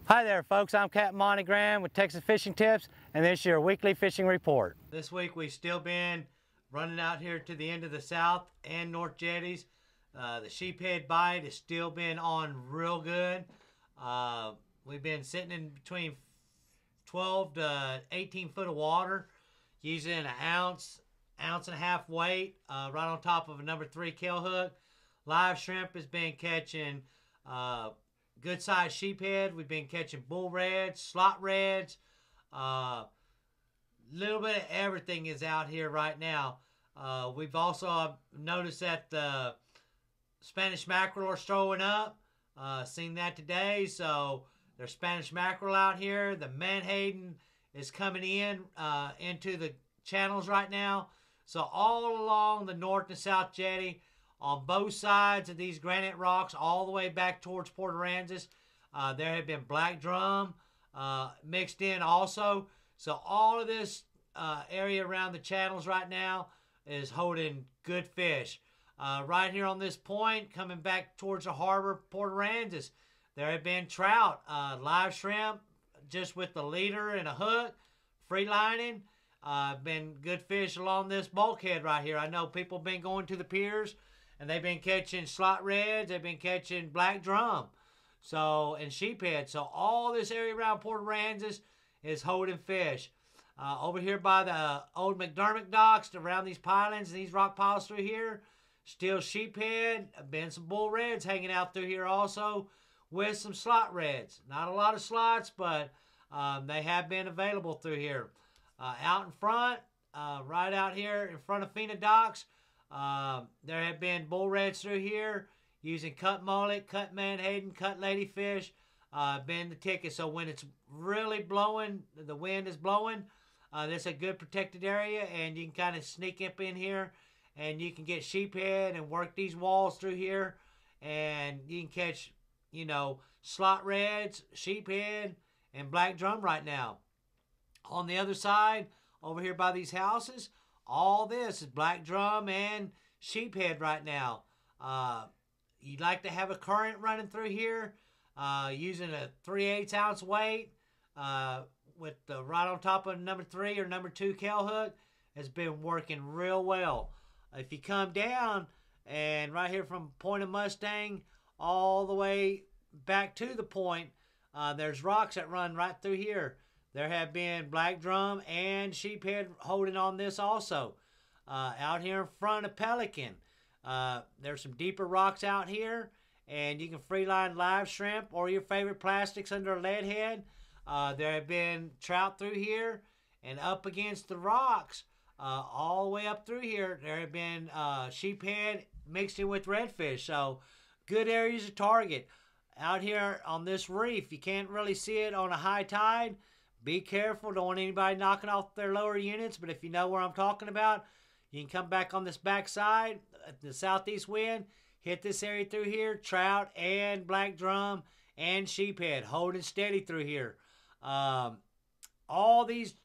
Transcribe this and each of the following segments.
Hi there folks, I'm Capt Monte with Texas Fishing Tips, and this is your weekly fishing report. This week we've still been running out here to the end of the south and north jetties. The sheephead bite has still been on real good. We've been sitting in between 12 to 18 foot of water using an ounce and a half weight right on top of a number 3 kill hook. Live shrimp has been catching good sized sheephead. We've been catching bull reds, slot reds, little bit of everything is out here right now. We've also noticed that the Spanish mackerel are showing up. Seen that today, so there's Spanish mackerel out here. The menhaden is coming in into the channels right now. So all along the north and south jetty, on both sides of these granite rocks, all the way back towards Port Aransas, there have been black drum mixed in also. So all of this area around the channels right now is holding good fish. Right here on this point, coming back towards the harbor, Port Aransas, there have been trout, live shrimp, just with the leader and a hook, free lining. Been good fish along this bulkhead right here. I know people have been going to the piers, and they've been catching slot reds, they've been catching black drum, and sheephead. So all this area around Port Aransas is holding fish. Over here by the old McDermott docks, around these pilings, these rock piles through here, still sheephead. Been some bull reds hanging out through here also, with some slot reds. Not a lot of slots, but they have been available through here. Out in front, right out here in front of Fina docks, there have been bull reds through here using cut mullet, cut menhaden, cut ladyfish, been the ticket. So when it's really blowing, the wind is blowing, this is a good protected area, and you can kind of sneak up in here and you can get sheephead and work these walls through here, and you can catch, slot reds, sheephead, and black drum right now. On the other side, over here by these houses, all this is black drum and sheephead right now. You'd like to have a current running through here using a 3/8 ounce weight with the right on top of number 3 or number 2 kill hook has been working real well. If you come down and right here from Point of Mustang all the way back to the point, there's rocks that run right through here. There have been black drum and sheephead holding on this also. Out here in front of Pelican, there's some deeper rocks out here, and you can freeline live shrimp or your favorite plastics under a lead head. There have been trout through here, and up against the rocks, all the way up through here, there have been sheephead mixed in with redfish. So good areas to target. Out here on this reef, you can't really see it on a high tide. Be careful, don't want anybody knocking off their lower units, but if you know where I'm talking about, you can come back on this back side, the southeast wind, hit this area through here, trout and black drum and sheephead, holding steady through here. All these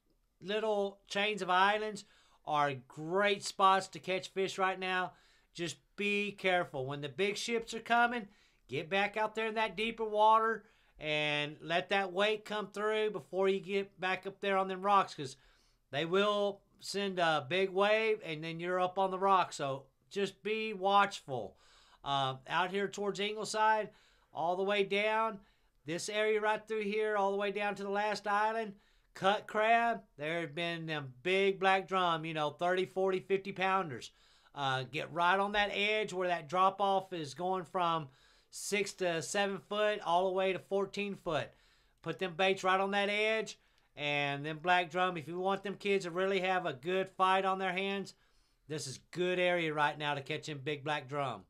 little chains of islands are great spots to catch fish right now. Just be careful. When the big ships are coming, get back out there in that deeper water and let that weight come through before you get back up there on them rocks, because they will send a big wave and then you're up on the rock. So just be watchful. Out here towards Ingleside, all the way down, this area right through here, all the way down to the last island, cut crab, there have been them big black drum, 30, 40, 50 pounders. Get right on that edge where that drop off is going from 6 to 7 foot all the way to 14 foot. Put them baits right on that edge, and then black drum. If you want them kids to really have a good fight on their hands, this is good area right now to catch them big black drum.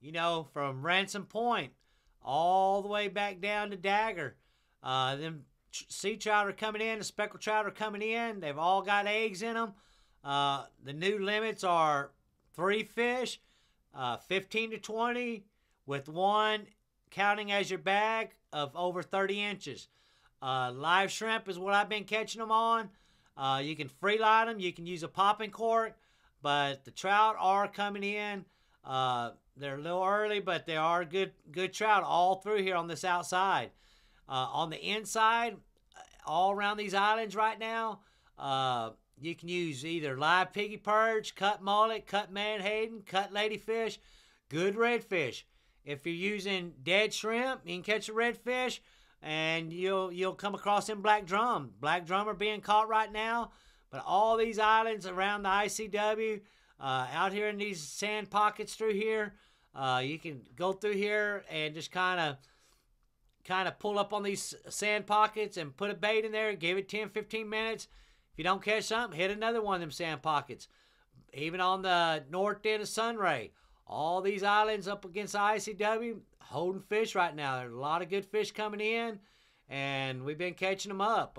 From Ransom Point all the way back down to Dagger, them sea trout are coming in, the speckled trout are coming in. They've all got eggs in them. The new limits are 3 fish, 15 to 20, with 1 counting as your bag of over 30 inches. Live shrimp is what I've been catching them on. You can free line them. You can use a popping cork, but the trout are coming in. They're a little early, but they are good trout all through here on this outside. On the inside, all around these islands right now, you can use either live piggy perch, cut mullet, cut menhaden, cut ladyfish, good redfish. If you're using dead shrimp, you can catch a redfish, and you'll come across them black drum. Black drum are being caught right now, but all these islands around the ICW, out here in these sand pockets through here, you can go through here and just kind of pull up on these sand pockets and put a bait in there, give it 10-15 minutes. If you don't catch something, hit another one of them sand pockets. Even on the north end of Sunray, all these islands up against the ICW, holding fish right now. There's a lot of good fish coming in, and we've been catching them up.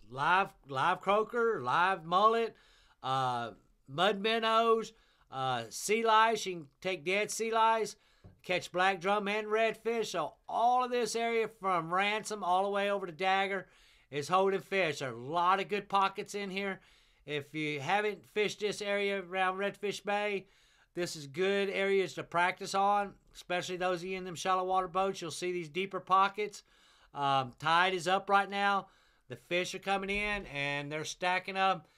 Live croaker, live mullet, mud minnows, sea lice. You can take dead sea lice, catch black drum and redfish. So all of this area from Ransom all the way over to Dagger is holding fish. There are a lot of good pockets in here. If you haven't fished this area around Redfish Bay, this is good areas to practice on, especially those of you in them shallow water boats. You'll see these deeper pockets. Tide is up right now. The fish are coming in, and they're stacking up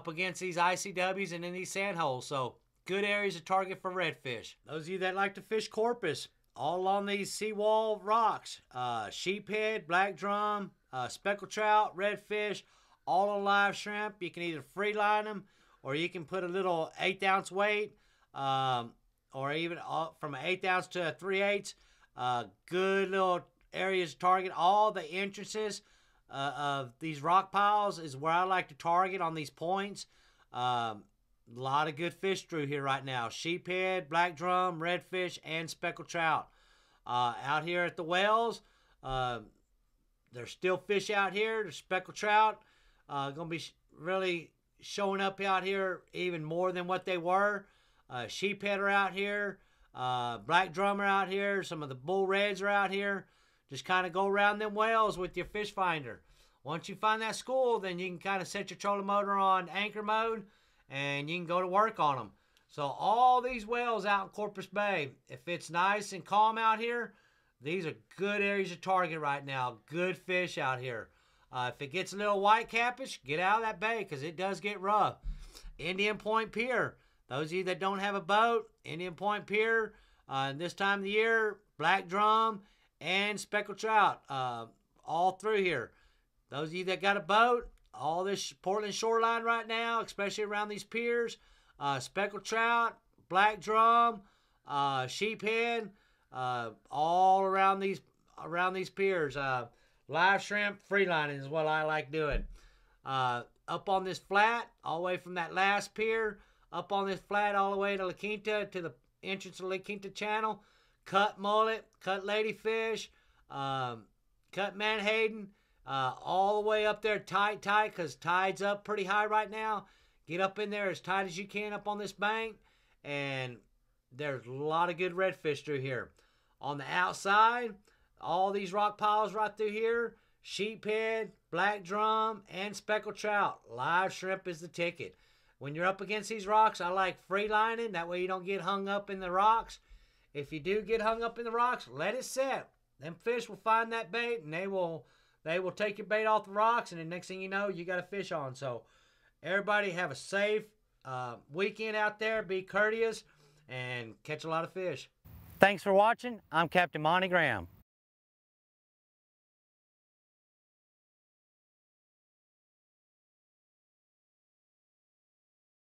against these ICWs and in these sand holes. So good areas to target for redfish. Those of you that like to fish corpus, all along these seawall rocks, sheephead, black drum, speckled trout, redfish, all on live shrimp. You can either free line them, or you can put a little 1/8 ounce weight, or even from an 1/8 ounce to a 3/8. Good little areas to target. All the entrances of these rock piles is where I like to target on these points. A lot of good fish through here right now. Sheephead, black drum, redfish, and speckled trout. Out here at the wells, there's still fish out here. The speckled trout going to be really showing up out here even more than what they were. Sheephead are out here. Black drum are out here. Some of the bull reds are out here. Just kind of go around them wells with your fish finder. Once you find that school, then you can kind of set your trolling motor on anchor mode, and you can go to work on them. So all these wells out in Corpus Bay, if it's nice and calm out here, these are good areas to target right now. Good fish out here. If it gets a little white capish, get out of that bay, because it does get rough. Indian Point Pier. Those of you that don't have a boat, Indian Point Pier, this time of the year, black drum and speckled trout all through here. Those of you that got a boat, all this Portland shoreline right now, especially around these piers, speckled trout, black drum, sheephead, all around these piers. Live shrimp freelining is what I like doing. Up on this flat, all the way from that last pier, up on this flat all the way to La Quinta, to the entrance of La Quinta Channel, cut mullet, cut ladyfish, cut menhaden, all the way up there tight, because tide's up pretty high right now. Get up in there as tight as you can up on this bank, and there's a lot of good redfish through here. On the outside, all these rock piles right through here, sheephead, black drum, and speckled trout. Live shrimp is the ticket. When you're up against these rocks, I like free lining. That way you don't get hung up in the rocks. If you do get hung up in the rocks, let it set. Them fish will find that bait, and they will take your bait off the rocks, and the next thing you know, you got a fish on. So everybody have a safe weekend out there. Be courteous and catch a lot of fish. Thanks for watching. I'm Captain Monte Graham.